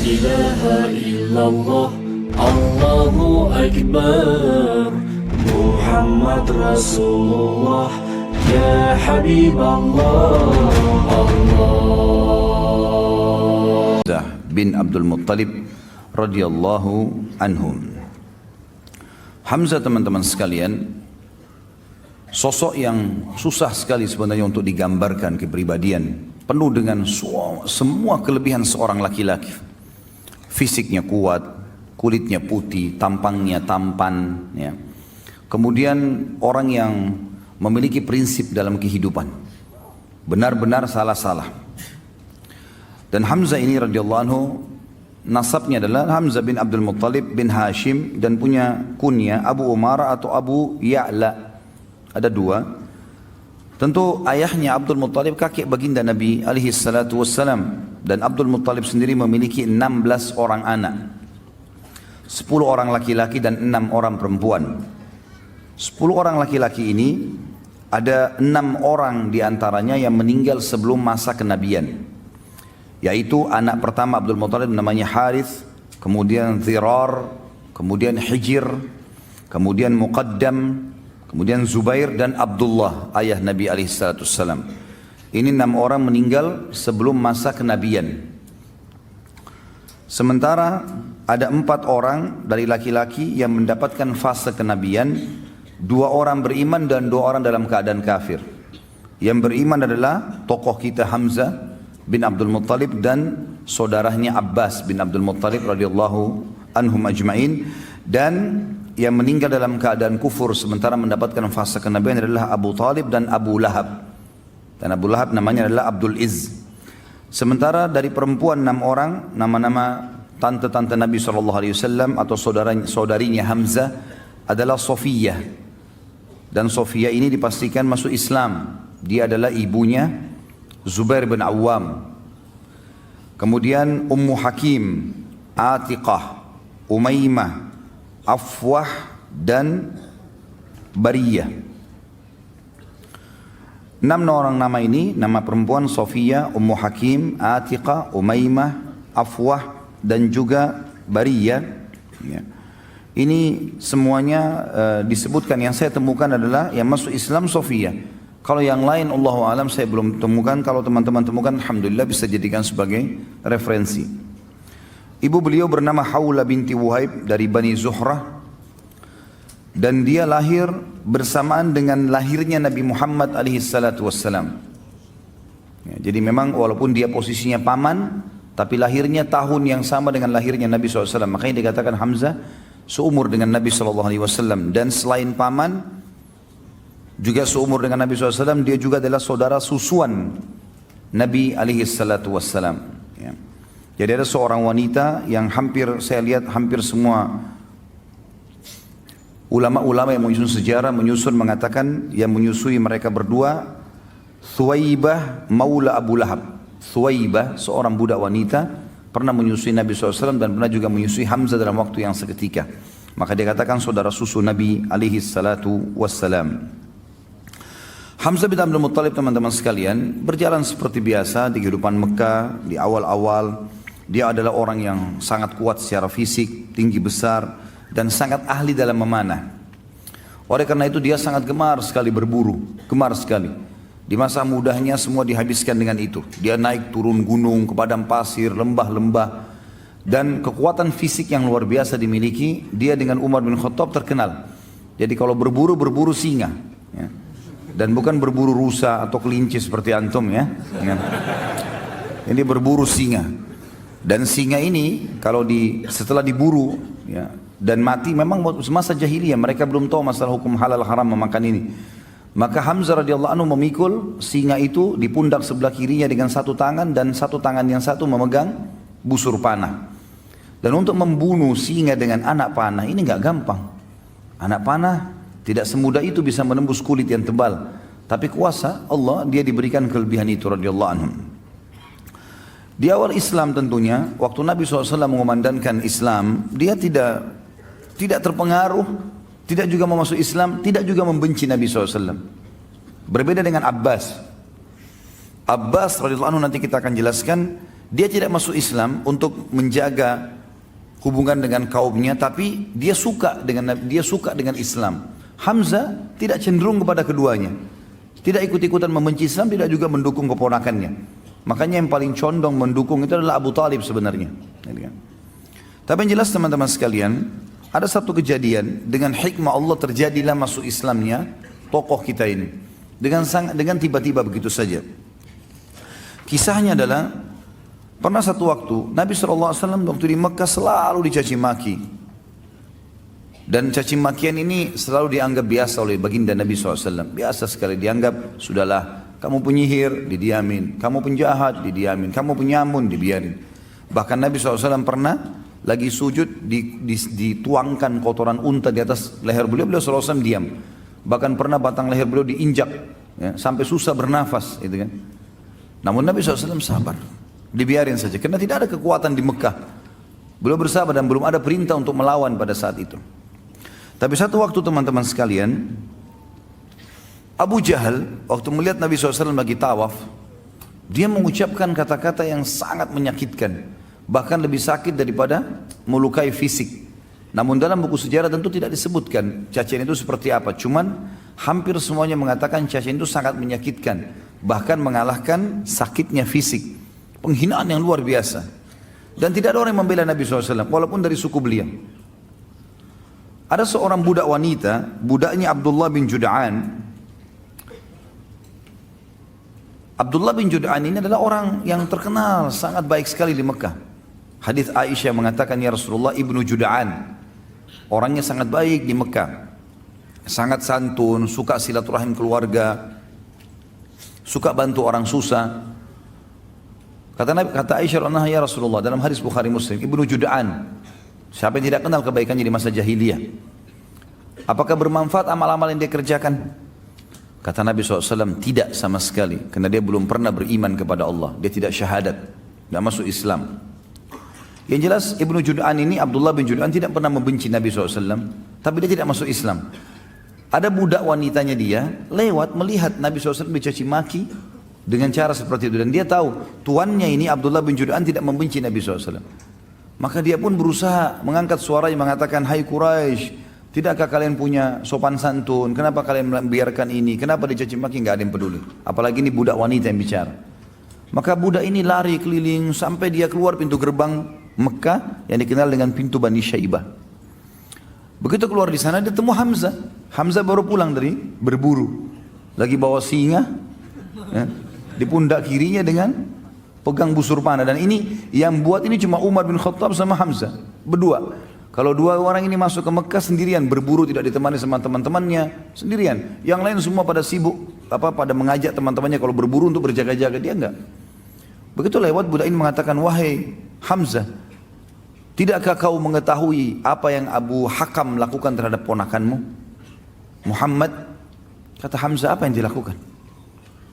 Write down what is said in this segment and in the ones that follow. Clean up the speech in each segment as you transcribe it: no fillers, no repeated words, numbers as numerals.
ilaha illallah, Allahu Akbar, Muhammad Rasulullah, ya Habiballah. Allah bin Abdul Muttalib radhiyallahu anhum. Hamzah, teman-teman sekalian, sosok yang susah sekali sebenarnya untuk digambarkan kepribadian, penuh dengan semua kelebihan seorang laki-laki. Fisiknya kuat, kulitnya putih, tampangnya tampan, ya. Kemudian orang yang memiliki prinsip dalam kehidupan, benar-benar salah-salah. Dan Hamzah ini radhiyallahu anhu, nasabnya adalah Hamzah bin Abdul Muttalib bin Hashim, dan punya kunya Abu Umar atau Abu Ya'la. Ada dua. Tentu ayahnya Abdul Muttalib kakek baginda Nabi alaihi salatu wassalam, dan Abdul Muttalib sendiri memiliki 16 orang anak. 10 orang laki-laki dan 6 orang perempuan. 10 orang laki-laki ini ada 6 orang diantaranya yang meninggal sebelum masa kenabian, yaitu anak pertama Abdul Muttalib namanya Harith, kemudian Zirar, kemudian Hijir, kemudian Muqaddam, kemudian Zubair dan Abdullah, ayah Nabi alaihissalatu wassalam. Ini 6 orang meninggal sebelum masa kenabian. Sementara ada 4 orang dari laki-laki yang mendapatkan fase kenabian, 2 orang beriman dan 2 orang dalam keadaan kafir. Yang beriman adalah tokoh kita Hamzah bin Abdul Muttalib dan saudaranya Abbas bin Abdul Muttalib radhiyallahu anhum ajma'in, dan yang meninggal dalam keadaan kufur sementara mendapatkan fase kenabian adalah Abu Talib dan Abu Lahab. Dan Abu Lahab namanya adalah Abdul Izz. Sementara dari perempuan 6 orang, nama-nama tante-tante Nabi SAW atau saudarinya Hamzah adalah Sofiyah. Dan Sofiyah ini dipastikan masuk Islam. Dia adalah ibunya Zubair bin Awam. Kemudian Ummu Hakim, Atiqah, Umaymah, Afwah dan Bariyah. 6 orang nama ini, nama perempuan Sofiyah, Ummu Hakim, Atiqah, Umaymah, Afwah dan juga Bariyah, ya. Ini semuanya disebutkan. Yang saya temukan adalah yang masuk Islam Sofiyah. Kalau yang lain Allahu alam saya belum temukan. Kalau teman-teman temukan, alhamdulillah bisa jadikan sebagai referensi. Ibu beliau bernama Hawla binti Wuhaib dari Bani Zuhrah, dan dia lahir bersamaan dengan lahirnya Nabi Muhammad alaihi salatu wassalam. Ya, jadi memang walaupun dia posisinya paman, tapi lahirnya tahun yang sama dengan lahirnya Nabi SAW. Makanya dikatakan Hamzah seumur dengan Nabi SAW. Dan selain paman, juga seumur dengan Nabi SAW, dia juga adalah saudara susuan Nabi alaihi salatu wassalam, ya. Jadi ada seorang wanita yang saya lihat hampir semua ulama-ulama yang menyusun sejarah mengatakan yang menyusui mereka berdua Thuwaibah maula Abu Lahab. Thuwaibah, seorang budak wanita, pernah menyusui Nabi SAW dan pernah juga menyusui Hamzah dalam waktu yang seketika. Maka dia katakan saudara susu Nabi alaihi salatu wassalam. Hamzah bin Abdul Muttalib, teman-teman sekalian, berjalan seperti biasa di kehidupan Mekah. Di awal-awal dia adalah orang yang sangat kuat secara fisik, tinggi besar, dan sangat ahli dalam memanah. Oleh karena itu dia sangat gemar sekali berburu, gemar sekali. Di masa mudanya semua dihabiskan dengan itu. Dia naik turun gunung, ke padang pasir, lembah-lembah, dan kekuatan fisik yang luar biasa dimiliki. Dia dengan Umar bin Khattab terkenal. Jadi kalau berburu singa, ya. Dan bukan berburu rusa atau kelinci seperti antum, ya. Ini berburu singa. Dan singa ini kalau setelah diburu, ya, dan mati, memang semasa jahiliyah mereka belum tahu masalah hukum halal haram memakan ini. Maka Hamzah radhiyallahu anhu memikul singa itu di pundak sebelah kirinya dengan satu tangan, dan satu tangan yang satu memegang busur panah. Dan untuk membunuh singa dengan anak panah ini nggak gampang. Anak panah tidak semudah itu bisa menembus kulit yang tebal. Tapi kuasa Allah, dia diberikan kelebihan itu radhiyallahu anhu. Di awal Islam tentunya, waktu Nabi SAW mengumandangkan Islam, dia tidak terpengaruh, tidak juga mau masuk Islam, tidak juga membenci Nabi SAW. Berbeda dengan Abbas. Abbas radhiyallahu anhu nanti kita akan jelaskan, Dia tidak masuk Islam untuk menjaga hubungan dengan kaumnya, tapi dia suka dengan Islam. Hamzah tidak cenderung kepada keduanya. Tidak ikut-ikutan membenci Islam, tidak juga mendukung keponakannya. Makanya yang paling condong mendukung itu adalah Abu Talib sebenarnya. Tapi yang jelas teman-teman sekalian, ada satu kejadian dengan hikmah Allah terjadilah masuk Islamnya tokoh kita ini. Dengan tiba-tiba begitu saja. Kisahnya adalah pernah satu waktu Nabi SAW waktu di Mekah selalu dicaci maki. Dan caci makian ini selalu dianggap biasa oleh baginda Nabi SAW. Biasa sekali dianggap, sudahlah kamu penyihir, didiamin. Kamu penjahat, didiamin. Kamu penyamun, dibiarin. Bahkan Nabi SAW pernah lagi sujud dituangkan kotoran unta di atas leher beliau, beliau SAW diam. Bahkan pernah batang leher beliau diinjak ya, sampai susah bernafas gitu kan. Namun Nabi SAW sabar, dibiarin saja karena tidak ada kekuatan di Mekah. Beliau bersabar dan belum ada perintah untuk melawan pada saat itu. Tapi satu waktu teman-teman sekalian, Abu Jahal waktu melihat Nabi SAW lagi tawaf, dia mengucapkan kata-kata yang sangat menyakitkan, bahkan lebih sakit daripada melukai fisik. Namun dalam buku sejarah tentu tidak disebutkan cacian itu seperti apa. Cuman hampir semuanya mengatakan cacian itu sangat menyakitkan, bahkan mengalahkan sakitnya fisik. Penghinaan yang luar biasa. Dan tidak ada orang yang membela Nabi SAW, walaupun dari suku beliau. Ada seorang budak wanita, budaknya Abdullah bin Jud'an. Abdullah bin Jud'an ini adalah orang yang terkenal, sangat baik sekali di Mekah. Hadis Aisyah mengatakan, ya Rasulullah, Ibnu Jud'an. Orangnya sangat baik di Mekah. Sangat santun, suka silaturahim keluarga, suka bantu orang susah. Kata Aisyah radhiyallahu anha, ya Rasulullah, dalam hadis Bukhari Muslim, Ibnu Jud'an. Siapa yang tidak kenal kebaikannya di masa jahiliyah? Apakah bermanfaat amal-amal yang dia kerjakan? Kata Nabi SAW, tidak sama sekali. Karena dia belum pernah beriman kepada Allah. Dia tidak syahadat, tidak masuk Islam. Yang jelas Ibnu Jud'an ini, Abdullah bin Jud'an tidak pernah membenci Nabi SAW, tapi dia tidak masuk Islam. Ada budak wanitanya dia lewat melihat Nabi SAW dicaci maki dengan cara seperti itu. Dan dia tahu tuannya ini Abdullah bin Jud'an tidak membenci Nabi SAW. Maka dia pun berusaha mengangkat suaranya mengatakan, hai Quraisy, tidakkah kalian punya sopan santun? Kenapa kalian membiarkan ini? Kenapa dicaci maki? Nggak ada yang peduli. Apalagi ini budak wanita yang bicara. Maka budak ini lari keliling sampai dia keluar pintu gerbang Mekah yang dikenal dengan pintu Bani Syaibah. Begitu keluar di sana dia temu Hamzah. Hamzah baru pulang dari berburu, lagi bawa singa ya, di pundak kirinya dengan pegang busur panah. Dan ini yang buat ini cuma Umar bin Khattab sama Hamzah berdua. Kalau dua orang ini masuk ke Mekah sendirian berburu, tidak ditemani sama teman-temannya, sendirian. Yang lain semua pada sibuk pada mengajak teman-temannya kalau berburu untuk berjaga-jaga, dia enggak. Begitu lewat budak ini mengatakan, wahai Hamzah, tidakkah kau mengetahui apa yang Abu Hakam lakukan terhadap ponakanmu Muhammad? Kata Hamzah, apa yang dilakukan?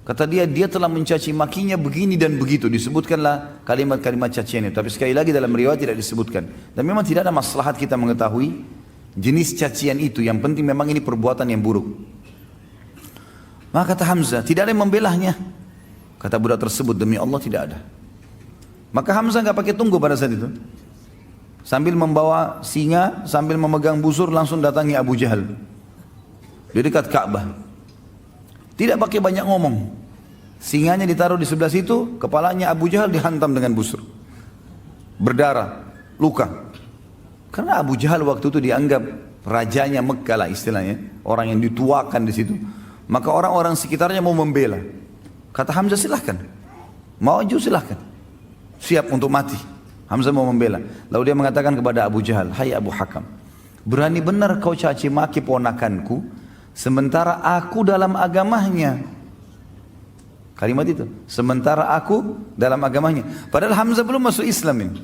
Kata dia telah mencaci makinya begini dan begitu. Disebutkanlah kalimat-kalimat cacian itu. Tapi sekali lagi dalam riwayat tidak disebutkan. Dan memang tidak ada maslahat kita mengetahui jenis cacian itu. Yang penting memang ini perbuatan yang buruk. Maka kata Hamzah, tidak ada yang membelahnya. Kata budak tersebut, demi Allah tidak ada. Maka Hamzah nggak pakai tunggu pada saat itu. Sambil membawa singa, sambil memegang busur, langsung datangi Abu Jahal di dekat Ka'bah. Tidak pakai banyak ngomong. Singanya ditaruh di sebelah situ, kepalanya Abu Jahal dihantam dengan busur. Berdarah, luka. Karena Abu Jahal waktu itu dianggap rajanya Mekkah lah istilahnya, orang yang dituakan di situ. Maka orang-orang sekitarnya mau membela. Kata Hamzah, silahkan. Maju silahkan. Siap untuk mati. Hamzah mau membela. Lalu dia mengatakan kepada Abu Jahal, hai Abu Hakam, berani benar kau caci maki ponakanku, sementara aku dalam agamanya. Kalimat itu, sementara aku dalam agamanya. Padahal Hamzah belum masuk Islam ini.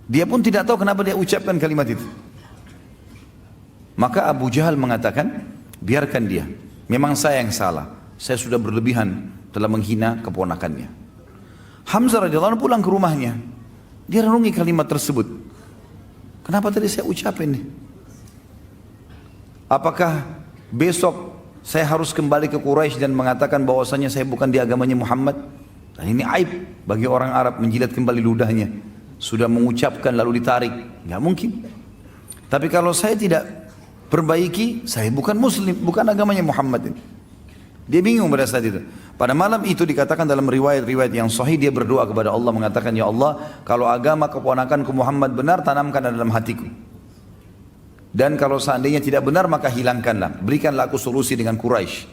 Dia pun tidak tahu kenapa dia ucapkan kalimat itu. Maka Abu Jahal mengatakan, biarkan dia. Memang saya yang salah. Saya sudah berlebihan telah menghina keponakannya. Hamzah radhiyallahu anhu pulang ke rumahnya. Dia renungi kalimat tersebut. Kenapa tadi saya ucapin nih? Apakah besok saya harus kembali ke Quraisy dan mengatakan bahwasanya saya bukan di agamanya Muhammad? Dan ini aib bagi orang Arab menjilat kembali ludahnya. Sudah mengucapkan lalu ditarik, nggak mungkin. Tapi kalau saya tidak perbaiki, saya bukan muslim, bukan agamanya Muhammad ini. Dia bingung pada saat itu. Pada malam itu dikatakan dalam riwayat-riwayat yang sahih, dia berdoa kepada Allah mengatakan, ya Allah, kalau agama keponakanku Muhammad benar, tanamkan dalam hatiku. Dan kalau seandainya tidak benar, maka hilangkanlah. Berikanlah aku solusi dengan Quraisy.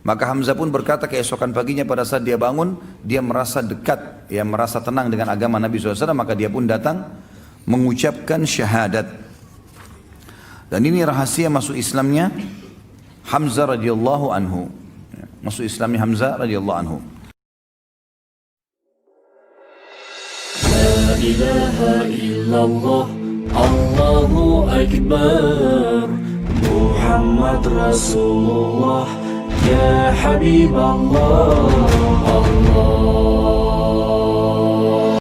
Maka Hamzah pun berkata keesokan paginya pada saat dia bangun, dia merasa dekat, dia merasa tenang dengan agama Nabi SAW, maka dia pun datang mengucapkan syahadat. Dan ini rahasia masuk Islamnya Hamzah radhiyallahu anhu. Masuk Islamnya Hamzah radhiyallahu anhu. La ilaha illallah, Allahu Akbar, Muhammad Rasulullah, Ya Habib Allah, Allah